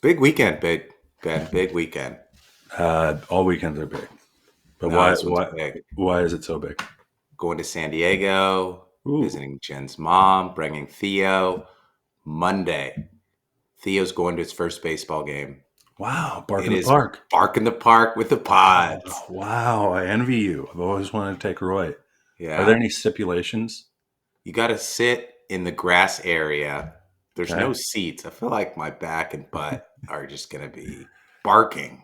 Big weekend, Ben. Big weekend. All weekends are big, but No, why? this one's Why? big. Why is it so big? Going to San Diego, Ooh, visiting Jen's mom, bringing Theo. Monday, Theo's going to his first baseball game. wow! Bark It in the is park. Bark in the Park with the Oh, Pods. wow! I envy you. I've always wanted to take Roy. Are there Yeah. any stipulations? You got to sit in the grass area. There's Okay. no seats. I feel like my back and butt are just going to be barking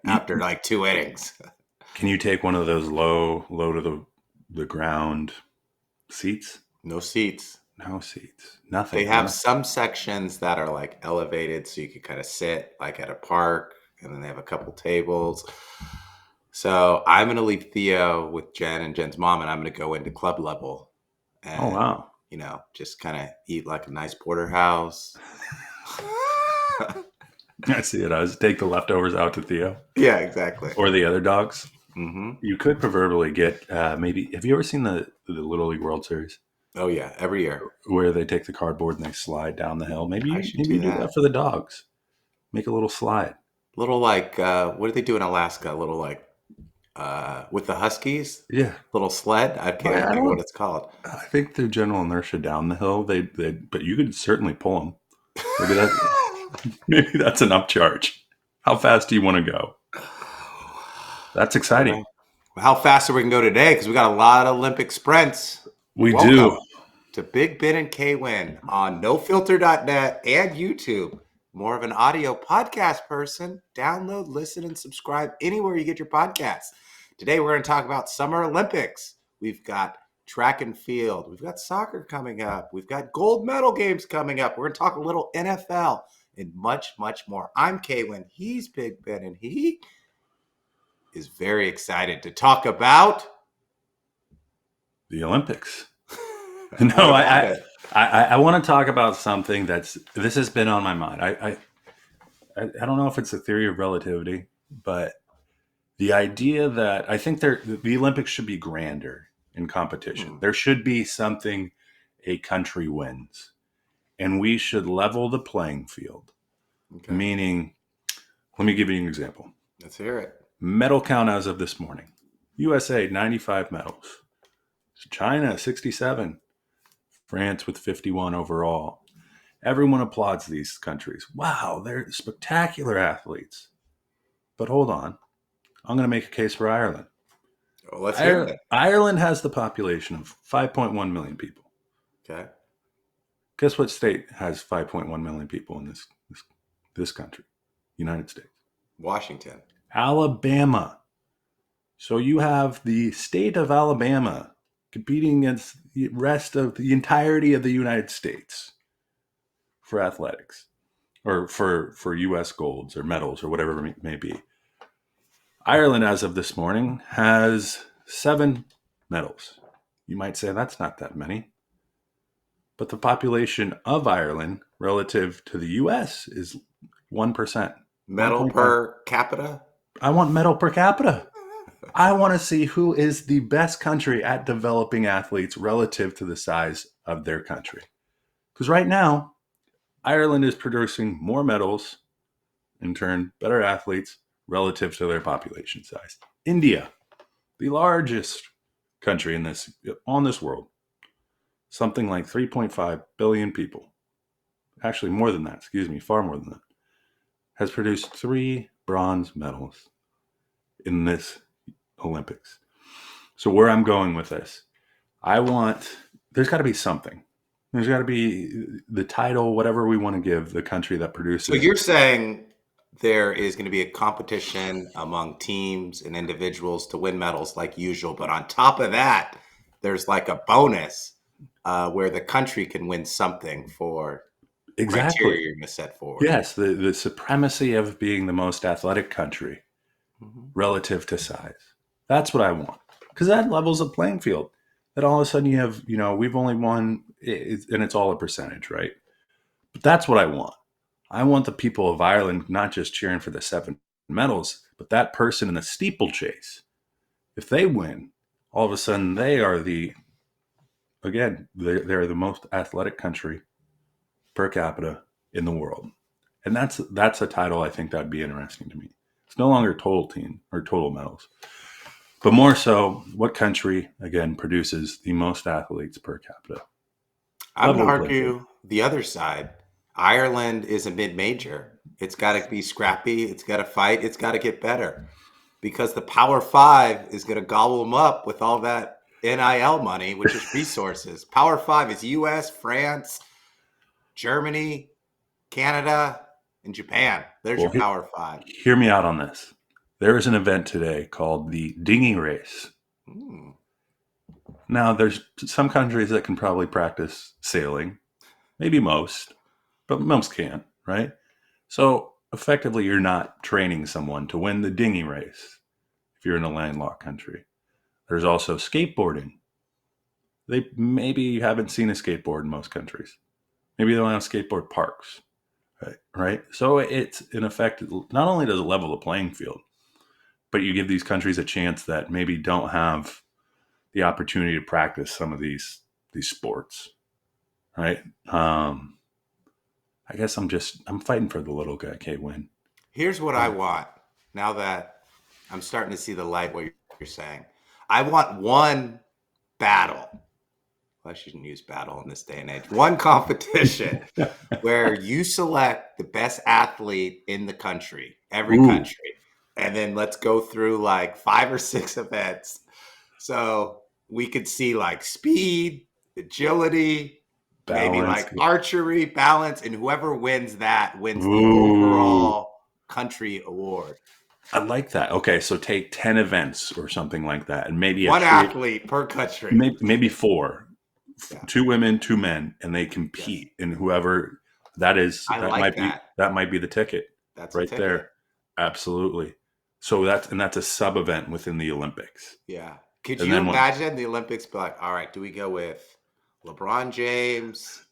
after You- like two innings. Can you take one of those low to the ground seats? No seats. No seats. They Nothing, have huh? some sections that are like elevated so you could kind of sit like at a park, and then they have a couple tables. So I'm gonna leave Theo with Jen and Jen's mom, and I'm gonna go into club level Oh, and wow! just kind of eat like a nice porterhouse. I see it. I was take the leftovers out to Theo Yeah, exactly. or the other dogs. Hmm. You could proverbially get maybe. Have you ever seen the Little League World Series? Oh yeah, every year. Where they take the cardboard and they slide down the hill. I should Maybe do you do that that. for the dogs. Make a little slide. Little like what do they do in Alaska? A little like with the Huskies, Yeah, little sled. I can't even I think of what don't. it's called. I think through general inertia down the hill, but you could certainly pull them. Maybe that maybe that's an upcharge. How fast do you want to go? That's All exciting. right. How fast are we can go today? Because we got a lot of Olympic sprints. We do. Welcome to Big Ben and K Win on nofilter.net and YouTube. More of an audio podcast person. Download, listen, and subscribe anywhere you get your podcasts. Today we're going to talk about Summer Olympics. We've got track and field. We've got soccer coming up. We've got gold medal games coming up. We're going to talk a little NFL and much, much more. I'm K Win. He's Big Ben, and he is very excited to talk about The Olympics. what No, about it? I want to talk about something this has been on my mind. I don't know if it's a theory of relativity, but the idea that I think the Olympics should be grander in competition. Hmm. There should be something a country wins, and we should level the playing field. Okay, Meaning, let me give you an example. let's hear it. Medal count as of this morning: USA 95 medals, China 67, France with 51 overall. Everyone applauds these countries. Wow, they're spectacular athletes. But hold on, I'm going to make a case for Ireland. Oh, let's hear it. Ireland has the population of 5.1 million people. Okay, Guess what state has 5.1 million people in this country? United States. Washington. Alabama. So you have the state of Alabama competing against the rest of the entirety of the United States for athletics or for US golds or medals or whatever it may be. Ireland, as of this morning, has 7 medals. You might say that's not that many, but the population of Ireland relative to the US is 1%, Medal 1.5. per capita. I want medal per capita. I want to see who is the best country at developing athletes relative to the size of their country. Because right now, Ireland is producing more medals, in turn, better athletes relative to their population size. India, the largest country on this world, something like 3.5 billion people. Actually, more than that, excuse me, far more than that, has produced 3 bronze medals in this Olympics. So where I'm going with this, there's got to be something. There's got to be the title, whatever we want to give the country that So produces it. you're saying there is going to be a competition among teams and individuals to win medals like usual, but on top of that, there's like a bonus where the country can win something for Exactly. criteria you're going to set forward. Yes, the supremacy of being the most athletic country Mhm. relative to size. That's what I want. Because that levels a playing field. That all of a sudden you have, we've only won, and it's all a percentage, right? But that's what I want. I want the people of Ireland not just cheering for the 7 medals, but that person in the steeplechase. If they win, all of a sudden they are they're the most athletic country per capita in the world. And that's a title I think that'd be interesting to me. It's no longer total team or total medals, but more so what country, again, produces the most athletes per capita. I'm going Level to the playing field. argue the other side. Ireland is a mid-major. It's got to be scrappy. It's got to fight. It's got to get better because the Power Five is going to gobble them up with all that NIL money, which is resources. Power Five is U.S., France, Germany, Canada, and Japan. There's Well, your Power Five. hear me out on this. There is an event today called the dinghy race. Hmm. Now, there's some countries that can probably practice sailing, maybe most, but most can't, right? So effectively, you're not training someone to win the dinghy race if you're in a landlocked country. There's also skateboarding. Maybe you haven't seen a skateboard in most countries. Maybe they don't have skateboard parks, right? So it's in effect, not only does it level the playing field, but you give these countries a chance that maybe don't have the opportunity to practice some of these sports, right? I guess I'm fighting for the little guy can't win. Here's what I want now that I'm starting to see the light, what you're saying. I want one battle. Well, I shouldn't use battle in this day and age. One competition where you select the best athlete in the country, every Ooh, country, and then let's go through like 5 or 6 events. So we could see like speed, agility, maybe balance. like archery, balance, and whoever wins that wins the Ooh, overall country award. I like that. Okay, so take 10 events or something like that, and maybe a One three, athlete per country. maybe four, Yeah. 2 women, 2 men, and they Yes. compete, and whoever that is, I like that might be the ticket That's a right ticket. there. Absolutely. So that's a sub event within the Olympics, Yeah. Could and you then what? imagine the Olympics be like, all right, do we go with LeBron James?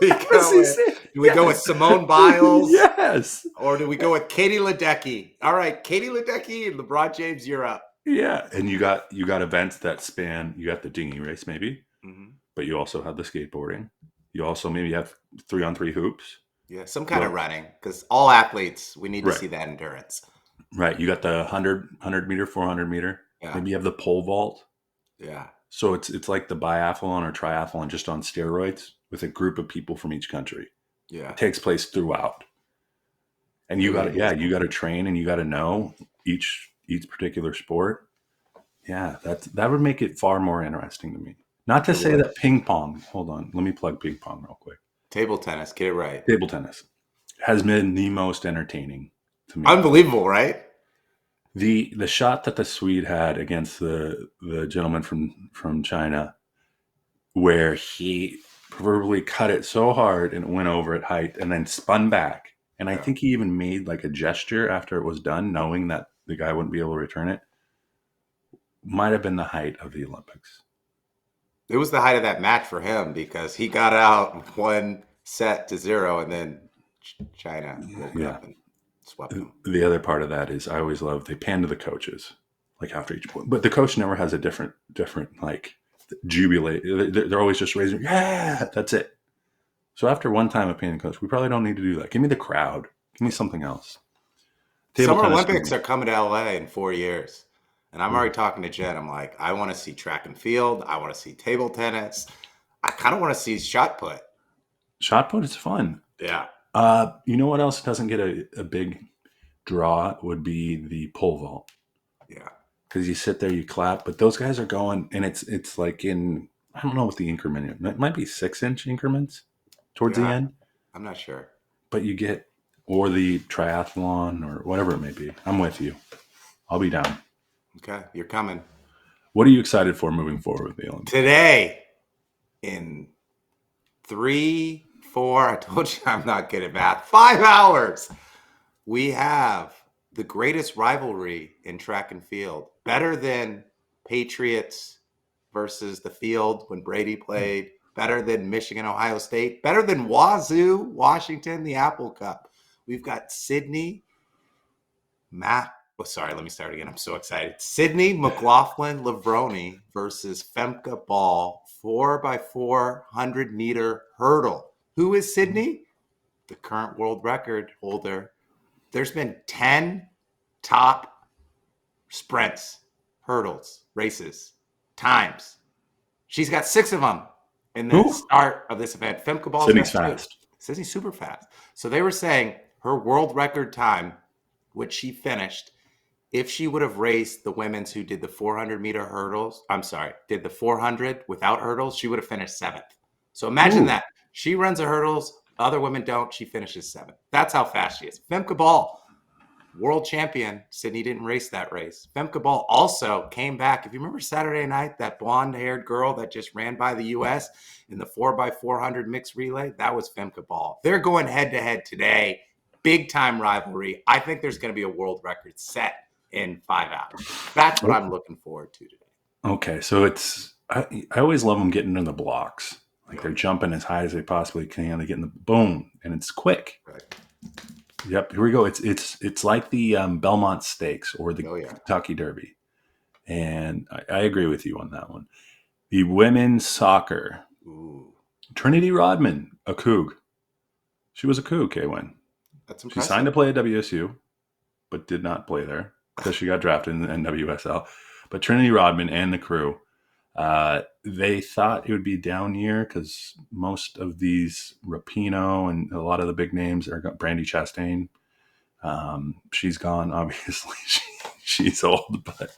Yes, he said, Do we go with yes, Simone Biles? yes, Or do we go with Katie Ledecky? All right, Katie Ledecky and LeBron James, you're up. yeah. And you got events that span. You got the dinghy race, maybe, Mm-hmm. but you also have the skateboarding. You also maybe have 3-on-3 hoops. Yeah, some kind of Well, running because all athletes, we need to right, see that endurance. right. You got the 100 meter, 400 meter. Yeah, Maybe you have the pole vault. yeah. So it's like the biathlon or triathlon just on steroids with a group of people from each country. Yeah, It takes place throughout. And it you got really to, yeah, is. you got to train and you got to know each particular sport. Yeah, that would make it far more interesting to me. Not to It say would. that ping pong, hold on, let me plug ping pong real quick. Table tennis, get it right. Table tennis has been the most entertaining to me. Unbelievable, right? The shot that the Swede had against the gentleman from China, where he proverbially cut it so hard and it went over at height and then spun back. And I Yeah. think he even made like a gesture after it was done, knowing that the guy wouldn't be able to return it. Might have been the height of the Olympics. It was the height of that match for him because he got out 1-0 and then China woke Yeah. up and swept him. The other part of that is I always love they pan to the coaches like after each point, but the coach never has a different like jubilate. They're always just raising, yeah, that's it. So after one time of panning coach, we probably don't need to do that. Give me the crowd. Give me something else. Table Summer tennis. Olympics are coming to LA in 4 years. And I'm already talking to Jen. I'm like, I want to see track and field. I want to see table tennis. I kind of want to see shot put. Shot put is fun. Yeah. You know what else doesn't get a big draw would be the pole vault. Yeah. Because you sit there, you clap, but those guys are going, and it's like in I don't know what the increment is. It might be 6-inch increments towards the Yeah. end, I'm not sure. but you get or the triathlon or whatever it may be. I'm with you. I'll be down. Okay. You're coming. What are you excited for moving forward with the Olympics? Today, in 3, 4, I told you I'm not good at math, 5 hours, we have the greatest rivalry in track and field. Better than Patriots versus the field when Brady played. Better than Michigan, Ohio State. Better than Wazoo, Washington, the Apple Cup. We've got Sydney, let me start again. I'm so excited. Sydney McLaughlin-Levrone versus Femke Bol, 4x400 meter hurdle. Who is Sydney? the current world record holder. There's been 10 top sprints, hurdles, races, times. She's got 6 of them in the Who? start of this event. Femke Bol's Sydney's got 2. fast. Sydney's super fast. So they were saying her world record time, which she finished, if she would have raced the women's who did the 400-meter hurdles, did the 400 without hurdles, she would have finished 7th. So imagine that. She runs the hurdles, other women don't, she finishes 7th. That's how fast she is. Femke Bol, world champion. Sydney didn't race that race. Femke Bol also came back. If you remember Saturday night, that blonde-haired girl that just ran by the U.S. in the 4x400 mixed relay, that was Femke Bol. They're going head-to-head today. Big-time rivalry. I think there's going to be a world record set in 5 hours. That's what I'm looking forward to today. Okay, so I always love them getting in the blocks. Like they're jumping as high as they possibly can. They get in the boom, and it's quick. Right. Yep, here we go. It's like the Belmont Stakes or the Kentucky Derby, and I agree with you on that one. The women's soccer. Ooh. Trinity Rodman, a Coug. She was a Coug, K-Win. That's impressive. She signed to play at WSU, but did not play there because she got drafted in the NWSL. But Trinity Rodman and the crew, they thought it would be a down year because most of these Rapinoe and a lot of the big names are Brandy Chastain. She's gone, obviously. She's old, but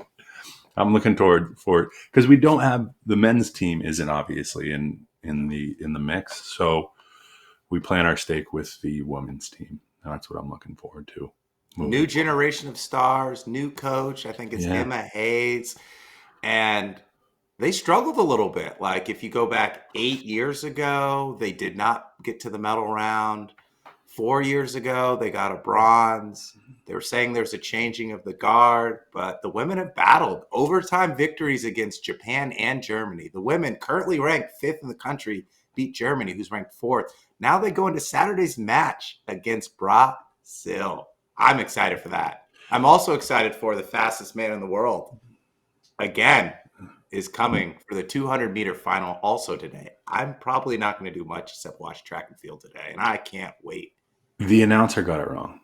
I'm looking forward for it because we don't have the men's team isn't obviously in the mix. So we plan our stake with the women's team. That's what I'm looking forward to. New generation of stars, new coach. I think it's Emma Hayes. And they struggled a little bit. Like if you go back 8 years ago, they did not get to the medal round. 4 years ago, they got a bronze. They were saying there's a changing of the guard, but the women have battled overtime victories against Japan and Germany. The women, currently ranked 5th in the country, beat Germany, who's ranked 4th. Now they go into Saturday's match against Brazil. I'm excited for that. I'm also excited for the fastest man in the world. Again, is coming for the 200-meter final also today. I'm probably not going to do much except watch track and field today, and I can't wait. The announcer got it wrong.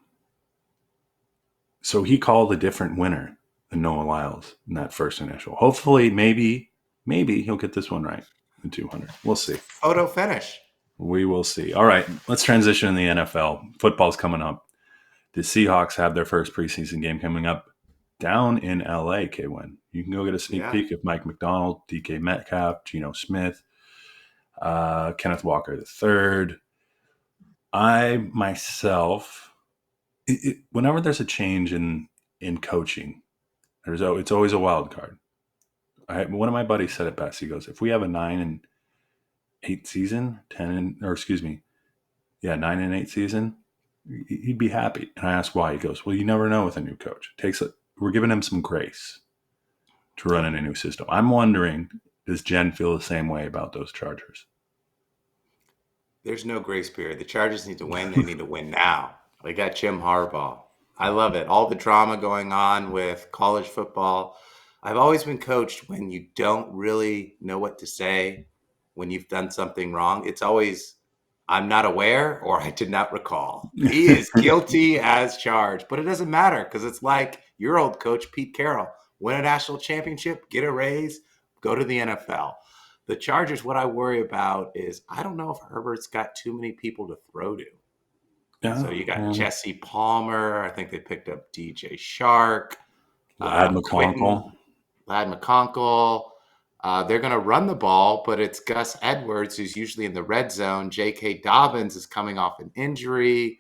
So he called a different winner than Noah Lyles in that first initial. Hopefully, maybe he'll get this one right in 200. We'll see. Photo finish. We will see. All right, let's transition in the NFL. Football's coming up. The Seahawks have their first preseason game coming up down in LA, K-Win. You can go get a sneak peek of Mike McDonald, DK Metcalf, Geno Smith, Kenneth Walker III. I myself, whenever there's a change in coaching, it's always a wild card. One of my buddies said it best. He goes, if we have a 9-8 season, 9-8 season, he'd be happy. And I asked why. He goes, well, you never know with a new coach. We're giving him some grace to run in a new system. I'm wondering, does Jen feel the same way about those Chargers? There's no grace period. The Chargers need to win. They need to win now. They got Jim Harbaugh. I love it. All the drama going on with college football. I've always been coached when you don't really know what to say when you've done something wrong. It's always, I'm not aware or I did not recall. He is guilty as charged. But it doesn't matter because it's like your old coach, Pete Carroll. Win a national championship, get a raise, go to the NFL. The Chargers, what I worry about is I don't know if Herbert's got too many people to throw to. Yeah, so you got Jesse Palmer. I think they picked up DJ Shark. Lad McConkle. They're going to run the ball, but it's Gus Edwards, who's usually in the red zone. J.K. Dobbins is coming off an injury.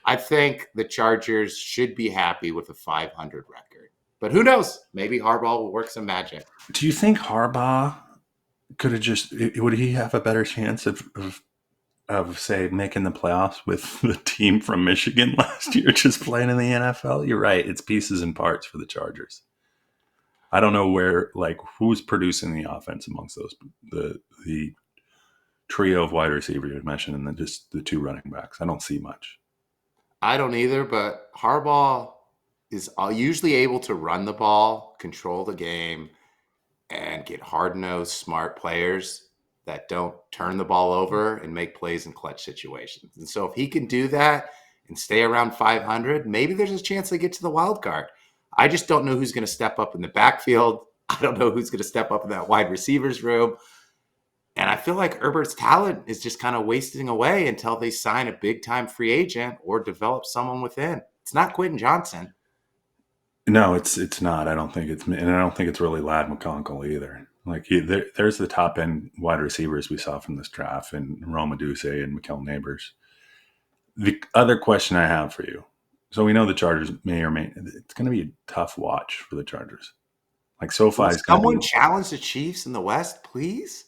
I think the Chargers should be happy with a 500 record. But who knows? Maybe Harbaugh will work some magic. Do you think Harbaugh could have would he have a better chance of say, making the playoffs with the team from Michigan last year just playing in the NFL? You're right. It's pieces and parts for the Chargers. I don't know who's producing the offense amongst those, the trio of wide receivers you mentioned and then just the 2 running backs. I don't see much. I don't either, but Harbaugh is usually able to run the ball, control the game, and get hard-nosed, smart players. that don't turn the ball over and make plays in clutch situations. And so if he can do that and stay around 500, maybe there's a chance they get to the wild card. I just don't know who's going to step up in the backfield. I don't know who's going to step up in that wide receivers room. And I feel like Herbert's talent is just kind of wasting away until they sign a big-time free agent or develop someone within. It's not Quentin Johnson. No, it's not. I don't think it's, and I don't think it's really Lad McConkle either. Like there's the top end wide receivers we saw from this draft, and Roma Duce and Mikael Neighbors. The other question I have for you. So we know the Chargers may or may, it's going to be a tough watch for the Chargers. Like SoFi Will is going to someone be. challenge the Chiefs in the West, please?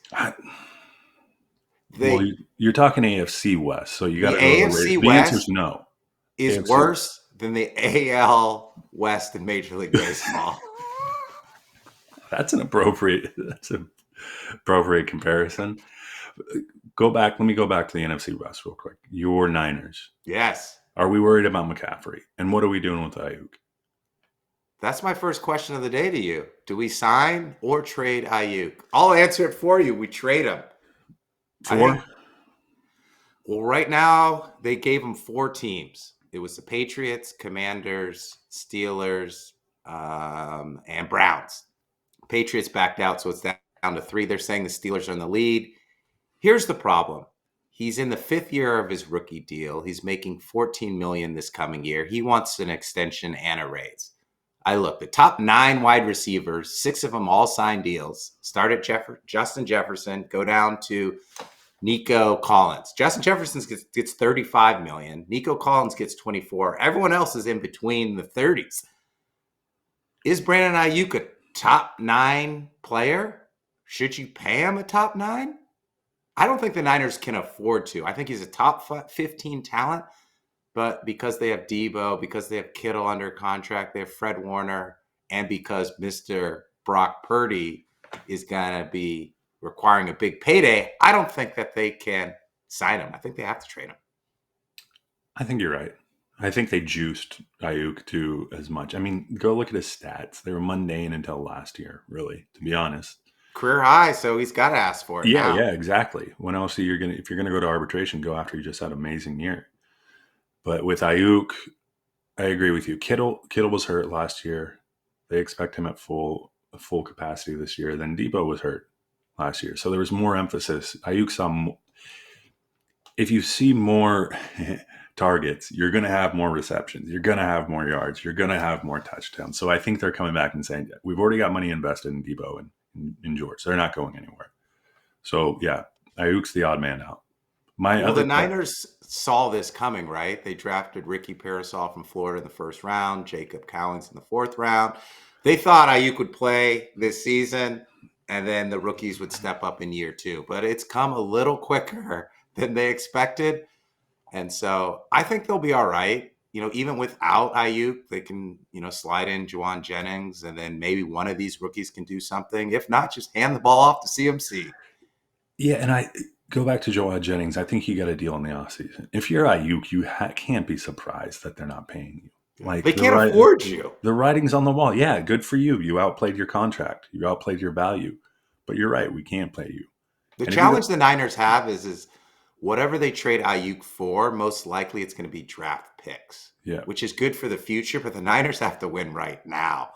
Well, you're talking AFC West, so you got The to go to AFC the answer is West no. is AFC worse than the AL West in Major League Baseball. That's an appropriate comparison. Let me go back to the NFC West real quick. Your Niners. Yes. Are we worried about McCaffrey? And what are we doing with Aiyuk? That's my first question of the day to you. Do we sign or trade Aiyuk? I'll answer it for you. We trade him. Well, right now, they gave him 4 teams. It was the Patriots, Commanders, Steelers, and Browns. Patriots backed out, so it's down to 3. They're saying the Steelers are in the lead. Here's the problem. He's in the 5th year of his rookie deal. He's making $14 million this coming year. He wants an extension and a raise. The top 9 wide receivers, 6 of them all signed deals. Start at Justin Jefferson, go down to Nico Collins. Justin Jefferson gets $35 million. Nico Collins gets $24. Everyone else is in between the 30s. Is Brandon Aiyuk a top 9 player? Should you pay him a top 9? I don't think the Niners can afford to. I think he's a top 15 talent, but because they have Debo, because they have Kittle under contract, they have Fred Warner, and because Mr. Brock Purdy is going to be requiring a big payday, I don't think that they can sign him. I think they have to trade him. I think you're right. I think they juiced Aiyuk to as much. I mean, go look at his stats. They were mundane until last year, really, to be honest. Career high, so he's got to ask for it now. Yeah, exactly. When else if you're gonna go to arbitration, go after you just had an amazing year. But with Aiyuk, I agree with you. Kittle was hurt last year. They expect him at full capacity this year. Then Debo was hurt last year, so there was more emphasis. Aiyuk if you see more targets, you're going to have more receptions. You're going to have more yards. You're going to have more touchdowns. So I think they're coming back and saying, we've already got money invested in Debo and George. They're not going anywhere. So, yeah, Ayuk's the odd man out. The Niners saw this coming, right? They drafted Ricky Parasol from Florida in the 1st round, Jacob Cowens in the 4th round. They thought Aiyuk would play this season, and then the rookies would step up in year 2. But it's come a little quicker than they expected. And so I think they'll be all right. Even without Aiyuk, they can, slide in Juwan Jennings, and then maybe one of these rookies can do something. If not, just hand the ball off to CMC. Yeah, and I go back to Juwan Jennings. I think he got a deal in the offseason. If you're Aiyuk, you can't be surprised that they're not paying you. Like they can't afford you. The writing's on the wall. Yeah, good for you. You outplayed your contract. You outplayed your value. But you're right. We can't pay you. The challenge the Niners have is whatever they trade Aiyuk for, most likely it's going to be draft picks, which is good for the future. But the Niners have to win right now.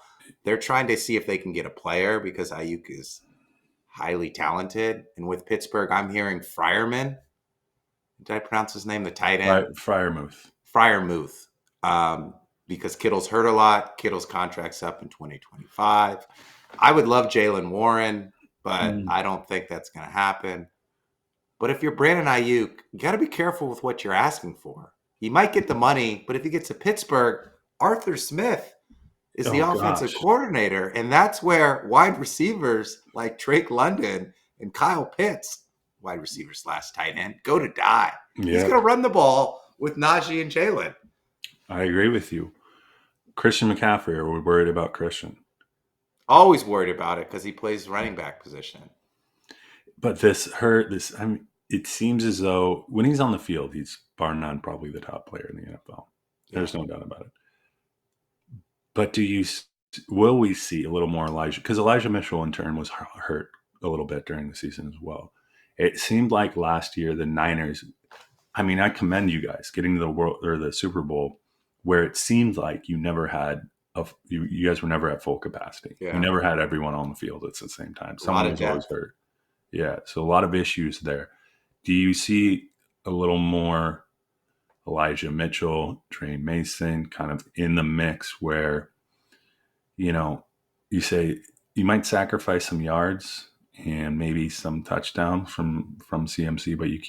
They're trying to see if they can get a player because Aiyuk is highly talented. And with Pittsburgh, I'm hearing Freiermuth. Did I pronounce his name? The tight end? Freiermuth. Because Kittle's hurt a lot. Kittle's contract's up in 2025. I would love Jaylen Warren, but I don't think that's going to happen. But if you're Brandon Aiyuk, you got to be careful with what you're asking for. He might get the money, but if he gets to Pittsburgh, Arthur Smith is the offensive coordinator. And that's where wide receivers like Drake London and Kyle Pitts, wide receiver / tight end, go to die. Yeah. He's going to run the ball with Najee and Jalen. I agree with you. Christian McCaffrey, are we worried about Christian? Always worried about it because he plays running back position. But it seems as though when he's on the field, he's bar none probably the top player in the NFL. There's no doubt about it. But will we see a little more Elijah? Because Elijah Mitchell in turn was hurt a little bit during the season as well. It seemed like last year the Niners. I mean, I commend you guys getting to the world or the Super Bowl, where it seemed like you never had you guys were never at full capacity. You Yeah, never had everyone on the field at the same time. a lot Someone of was always depth. hurt. Yeah, so a lot of issues there. Do you see a little more Elijah Mitchell, Trey Mason kind of in the mix where, you know, you say you might sacrifice some yards and maybe some touchdowns from CMC, but you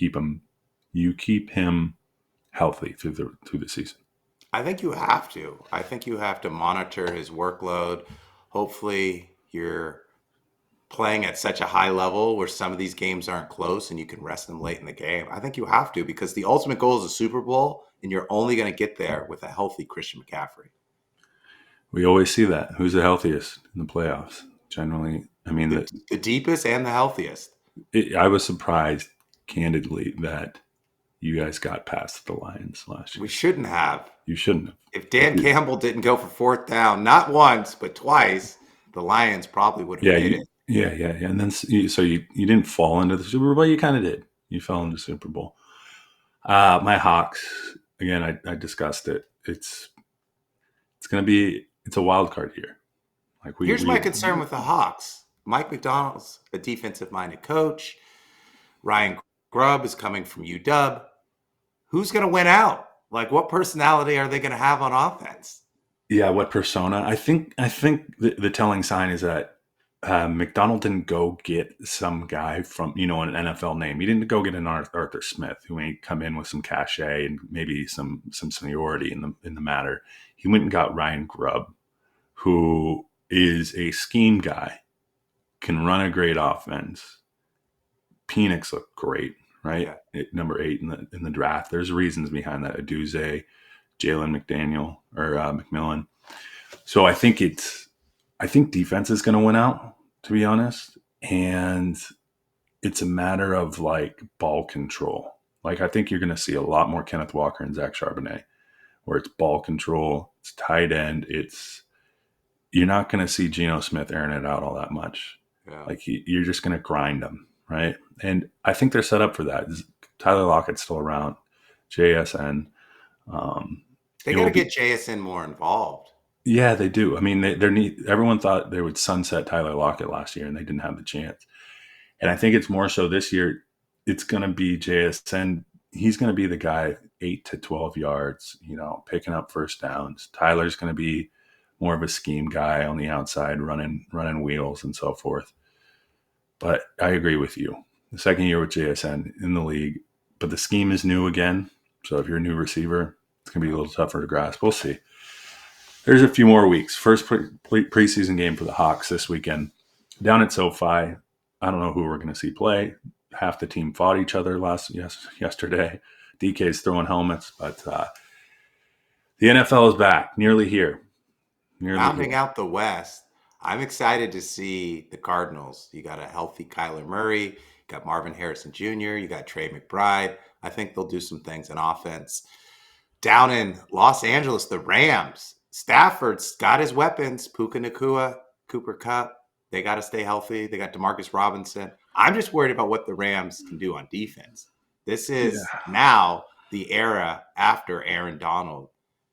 keep him healthy through the season. I think you have to. I think you have to monitor his workload. Hopefully, you're playing at such a high level where some of these games aren't close and you can rest them late in the game. I think you have to because the ultimate goal is a Super Bowl, and you're only going to get there with a healthy Christian McCaffrey. We always see that. Who's the healthiest in the playoffs? Generally, I mean, The deepest and the healthiest. I was surprised, candidly, that you guys got past the Lions last We year. shouldn't have. You shouldn't have. If Dan Campbell didn't go for fourth down, not once, but twice, the Lions probably would have Yeah, made it. yeah. And then so you didn't fall into the Super Bowl. You kind of did. You fell into the Super Bowl. My Hawks, again, I discussed it. It's going to be it's a wild card year. Like Here's my concern with the Hawks. Mike McDonald's a defensive-minded coach. Ryan Grubb is coming from UW. Who's going to win out? Like, what personality are they going to have on offense? Yeah, what persona? I think the telling sign is that McDonald didn't go get some guy from an NFL name. He didn't go get an Arthur Smith who ain't come in with some cachet and maybe some seniority in the matter. He went and got Ryan Grubb, who is a scheme guy, can run a great offense. Penix looked great, right? Yeah. At number 8 in the draft. There's reasons behind that. Aduze, Jalen McDaniel or McMillan. So I think defense is going to win out, to be honest, and it's a matter of like ball control. Like I think you're going to see a lot more Kenneth Walker and Zach Charbonnet, where it's ball control, it's tight end, you're not going to see Geno Smith airing it out all that much. Yeah. Like you're just going to grind them, right? And I think they're set up for that. Tyler Lockett's still around, JSN. They got to get JSN more involved. Yeah, they do. I mean, everyone thought they would sunset Tyler Lockett last year, and they didn't have the chance. And I think it's more so this year. It's going to be JSN. He's going to be the guy 8 to 12 yards, picking up first downs. Tyler's going to be more of a scheme guy on the outside, running wheels and so forth. But I agree with you. The second year with JSN in the league, but the scheme is new again. So if you're a new receiver, it's going to be a little tougher to grasp. We'll see. There's a few more weeks. First preseason game for the Hawks this weekend. Down at SoFi, I don't know who we're going to see play. Half the team fought each other yesterday. DK's throwing helmets, but the NFL is back, nearly here. Rounding out the West, I'm excited to see the Cardinals. You got a healthy Kyler Murray, you got Marvin Harrison Jr., you got Trey McBride. I think they'll do some things in offense. Down in Los Angeles, the Rams. Stafford's got his weapons. Puka Nacua, Cooper Kupp. They got to stay healthy. They got Demarcus Robinson. I'm just worried about what the Rams can do on defense. This is now the era after Aaron Donald.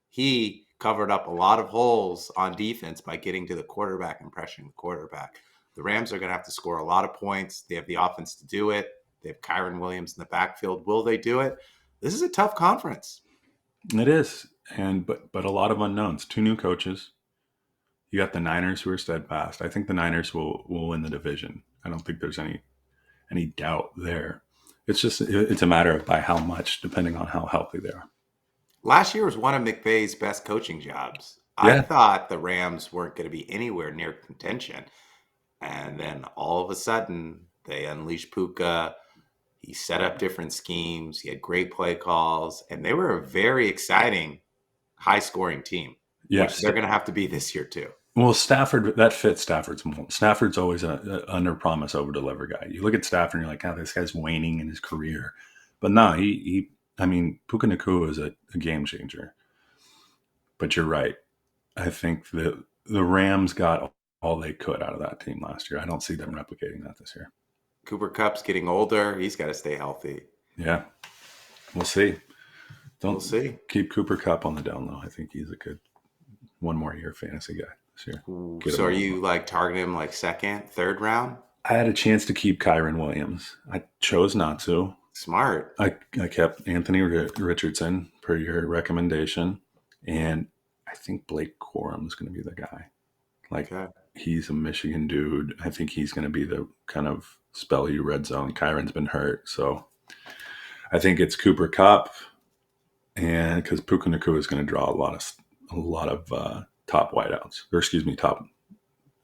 He covered up a lot of holes on defense by getting to the quarterback and pressuring the quarterback. The Rams are going to have to score a lot of points. They have the offense to do it. They have Kyron Williams in the backfield. Will they do it? This is a tough conference. It is, but a lot of unknowns. 2 new coaches. You got the Niners who are steadfast. I think the Niners will win the division. I don't think there's any doubt there. It's a matter of by how much, depending on how healthy they are. Last year was one of McVay's best coaching jobs. Yeah. I thought the Rams weren't going to be anywhere near contention. And then all of a sudden, they unleashed Puka. He set up different schemes. He had great play calls. And they were a very exciting, high-scoring team. Yes. Which they're going to have to be this year, too. Well, Stafford, that fits Stafford's mold. Stafford's always an under-promise, over-deliver guy. You look at Stafford and you're like, oh, this guy's waning in his career. But no, Puka Nacua is a game changer. But you're right. I think the Rams got all they could out of that team last year. I don't see them replicating that this year. Cooper Kupp's getting older. He's got to stay healthy. Yeah. We'll see. We'll see. Keep Cooper Kupp on the down low. I think he's a good one more year fantasy guy this year. So are you like targeting him like second, third round? I had a chance to keep Kyron Williams. I chose not to. Smart. I kept Anthony Richardson per your recommendation. And I think Blake Corum is going to be the guy. Like, he's a Michigan dude. I think he's going to be the kind of spell you red zone. Kyron's been hurt. So I think it's Cooper Kupp. And because Puka Nacua is going to draw a lot of top wideouts, top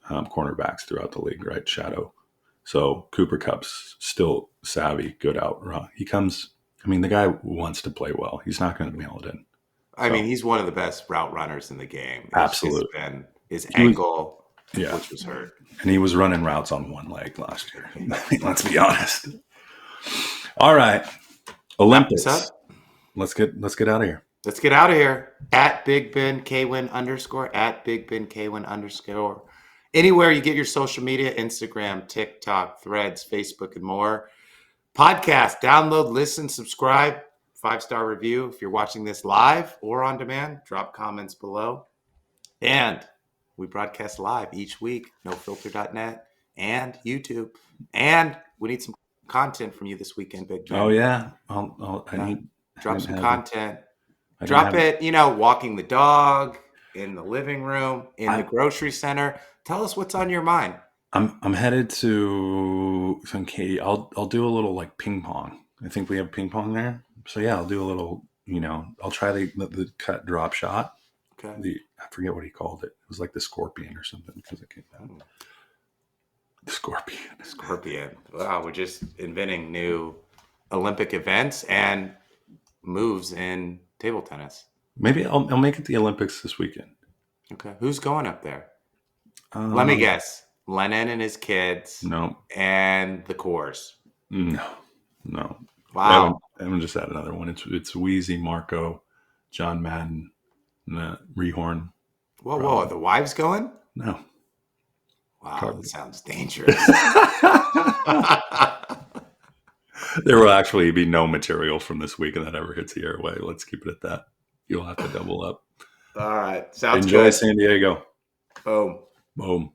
cornerbacks throughout the league, right? Shadow. So Cooper Kupp's still savvy, good out. He comes. I mean, the guy wants to play well. He's not going to mail it in. I mean, he's one of the best route runners in the game. Absolutely. His ankle, which was hurt, and he was running routes on one leg last year. I mean, let's be honest. All right, Olympics. Let's get out of here. Let's get out of here. At Big Ben Kwin _ at Big Ben Kwin _ anywhere you get your social media, Instagram, TikTok, Threads, Facebook, and more. Podcast, download, listen, subscribe, 5-star review. If you're watching this live or on demand, drop comments below. And we broadcast live each week, nofilter.net and YouTube. And we need some content from you this weekend, Big Ben. Oh, yeah. Drop some content. Drop it, walking the dog, in the living room, in the grocery center. Tell us what's on your mind. I'm headed to Katie. I'll do a little like ping pong. I think we have ping pong there. So yeah, I'll do a little, I'll try the cut drop shot. Okay. I forget what he called it. It was like the scorpion or something because it came out. The scorpion. Wow, we're just inventing new Olympic events and moves in table tennis. Maybe I'll make it the Olympics this weekend. Okay. Who's going up there? Let me guess. Lennon and his kids. No. And the Coors. No. Wow. I haven't just had another one. It's Wheezy, Marco, John Madden, Rehorn. Whoa. Are the wives going? No. Wow, probably. That sounds dangerous. There will actually be no material from this weekend that ever hits the airway. Let's keep it at that. You'll have to double up. All right. Sounds Enjoy good. San Diego. Boom. Boom.